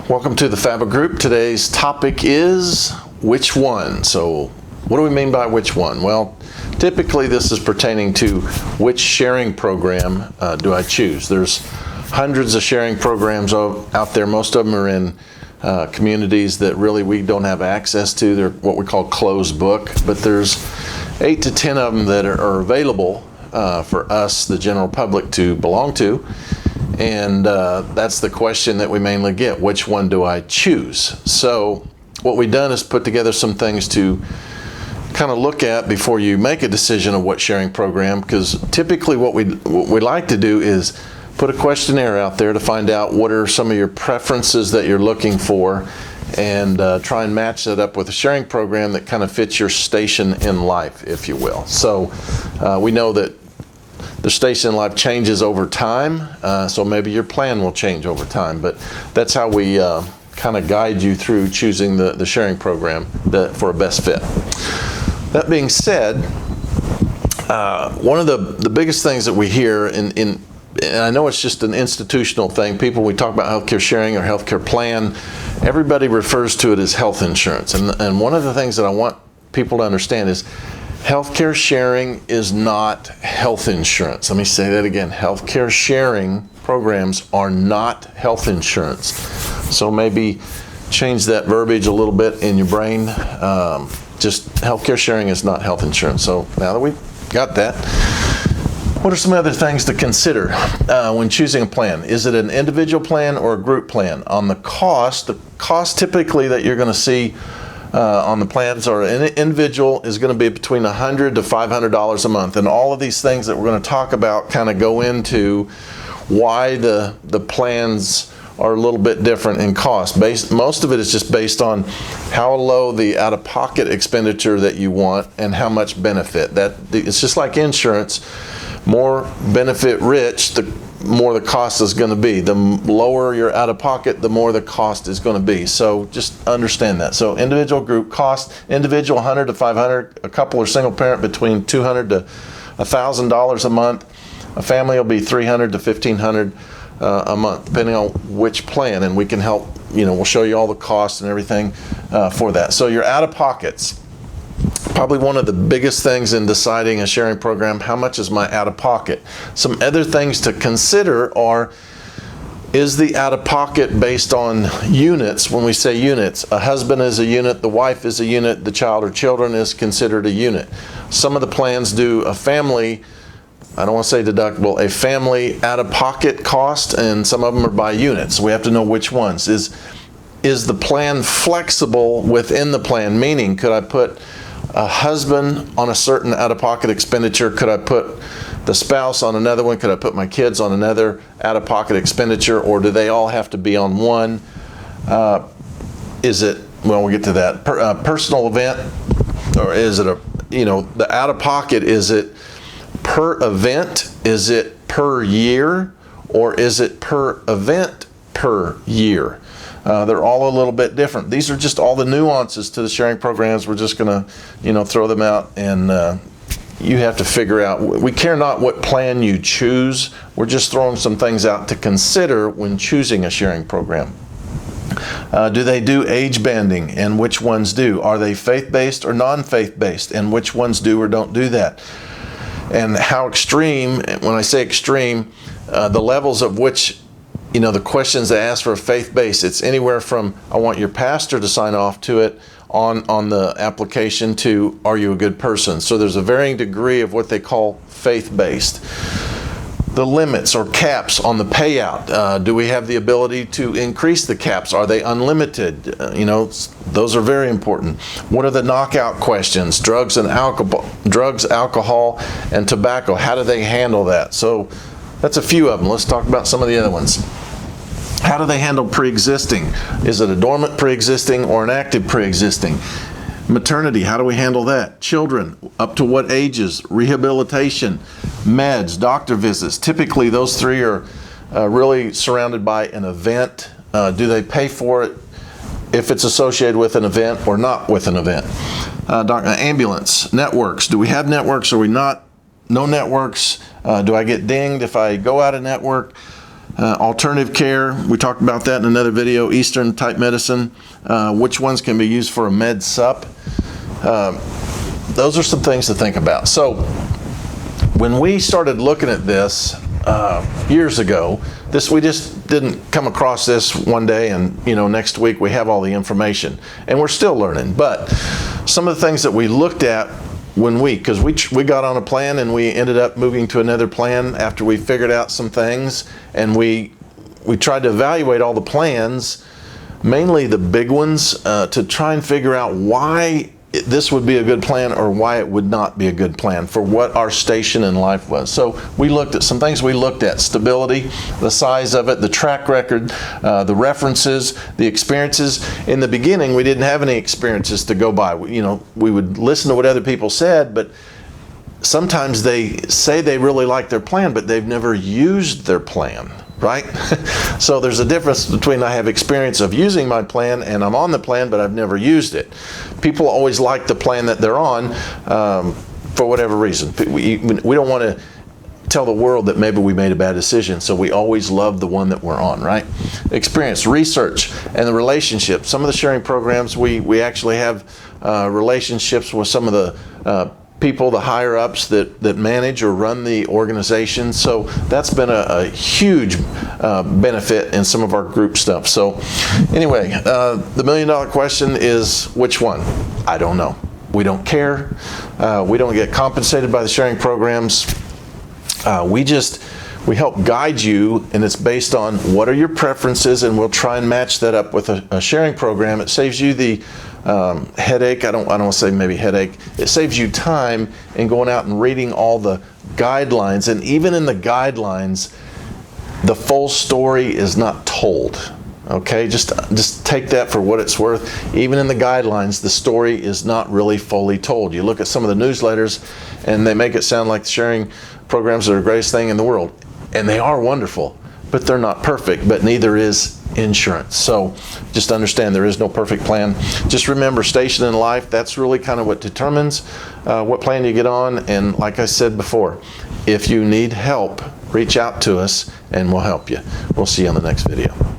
Welcome to the Faba Group. Today's topic is which one. So what do we mean by which one? Well, typically this is pertaining to which sharing program do I choose. There's hundreds of sharing programs out there. Most of them are in communities that really we don't have access to. They're what we call closed book, but there's 8 to 10 of them that are available for us, the general public, to belong to. And that's the question that we mainly get. Which one do I choose? So what we've done is put together some things to kind of look at before you make a decision of what sharing program, because typically what we like to do is put a questionnaire out there to find out what are some of your preferences that you're looking for, and try and match that up with a sharing program that kind of fits your station in life, if you will. So we know that the station in life changes over time, so maybe your plan will change over time, but that's how we kind of guide you through choosing the sharing program for a best fit. That being said, one of the biggest things that we hear, and I know it's just an institutional thing, we talk about healthcare sharing or healthcare plan, everybody refers to it as health insurance. And one of the things that I want people to understand is healthcare sharing is not health insurance. Let me say that again. Healthcare sharing programs are not health insurance. So maybe change that verbiage a little bit in your brain. Just healthcare sharing is not health insurance. So now that we've got that, what are some other things to consider when choosing a plan? Is it an individual plan or a group plan? On the cost typically that you're going to see on the plans or an individual is going to be between $100 to $500 a month. And all of these things that we're going to talk about kind of go into why the plans are a little bit different in cost. Most of it is just based on how low the out-of-pocket expenditure that you want and how much benefit. It's just like insurance. More benefit rich, the more the cost is going to be. The lower your out-of-pocket, the more the cost is going to be. So just understand that. So individual, group cost, individual $100 to $500, a couple or single parent between $200 to $1,000 a month. A family will be $300 to $1,500 a month, depending on which plan. And we can help, we'll show you all the costs and everything for that. So your out-of-pockets. Probably one of the biggest things in deciding a sharing program, how much is my out-of-pocket? Some other things to consider are, is the out-of-pocket based on units? When we say units, a husband is a unit, the wife is a unit, the child or children is considered a unit. Some of the plans do a family, I don't want to say deductible, a family out-of-pocket cost, and some of them are by units. We have to know which ones. Is the plan flexible within the plan? Meaning, could I put a husband on a certain out-of-pocket expenditure? Could I put the spouse on another one? Could I put my kids on another out-of-pocket expenditure? Or do they all have to be on one? Is it, well, we'll get to that. Personal event, or is it the out-of-pocket, is it per event? Is it per year? Or is it per event per year? They're all a little bit different. These are just all the nuances to the sharing programs. We're just going to, throw them out, and you have to figure out. We care not what plan you choose. We're just throwing some things out to consider when choosing a sharing program. Do they do age banding, and which ones do? Are they faith-based or non-faith-based, and which ones do or don't do that? And how extreme, when I say extreme, the levels of which, the questions they ask for a faith-based, it's anywhere from, I want your pastor to sign off to it on the application, to, are you a good person? So there's a varying degree of what they call faith-based. The limits or caps on the payout. Do we have the ability to increase the caps? Are they unlimited? Those are very important. What are the knockout questions? Drugs, alcohol, and tobacco. How do they handle that? So that's a few of them. Let's talk about some of the other ones. How do they handle pre-existing? Is it a dormant pre-existing or an active pre-existing? Maternity, how do we handle that? Children, up to what ages? Rehabilitation, meds, doctor visits. Typically those three are really surrounded by an event. Do they pay for it if it's associated with an event or not with an event? Ambulance, networks. Do we have networks or are we not? No networks. Do I get dinged if I go out of network? Alternative care, we talked about that in another video. Eastern type medicine, which ones can be used for a med sup. Those are some things to think about. So when we started looking at this years ago, we just didn't come across this one day and next week we have all the information, and we're still learning. But some of the things that we looked at because we got on a plan and we ended up moving to another plan after we figured out some things, and we tried to evaluate all the plans, mainly the big ones, to try and figure out why this would be a good plan or why it would not be a good plan for what our station in life was. So we looked at some things. We looked at stability, the size of it, the track record, the references, the experiences. In the beginning, we didn't have any experiences to go by. We would listen to what other people said, but sometimes they say they really like their plan, but they've never used their plan. Right? So there's a difference between I have experience of using my plan and I'm on the plan, but I've never used it. People always like the plan that they're on for whatever reason. We don't want to tell the world that maybe we made a bad decision, so we always love the one that we're on, right? Experience, research, and the relationship. Some of the sharing programs, we actually have relationships with some of the people, the higher ups that manage or run the organization. So that's been a huge benefit in some of our group stuff. So anyway, the $1 million question is, which one? I don't know. We don't care. We don't get compensated by the sharing programs. We help guide you, and it's based on what are your preferences, and we'll try and match that up with a sharing program. It saves you the headache. I don't want to say maybe headache. It saves you time in going out and reading all the guidelines, and even in the guidelines, the full story is not told. Okay, just take that for what it's worth. Even in the guidelines, the story is not really fully told. You look at some of the newsletters, and they make it sound like the sharing programs are the greatest thing in the world, and they are wonderful, but they're not perfect. But neither is insurance. So just understand there is no perfect plan. Just remember, station in life, that's really kind of what determines what plan you get on. And like I said before, if you need help, reach out to us and we'll help you. We'll see you on the next video.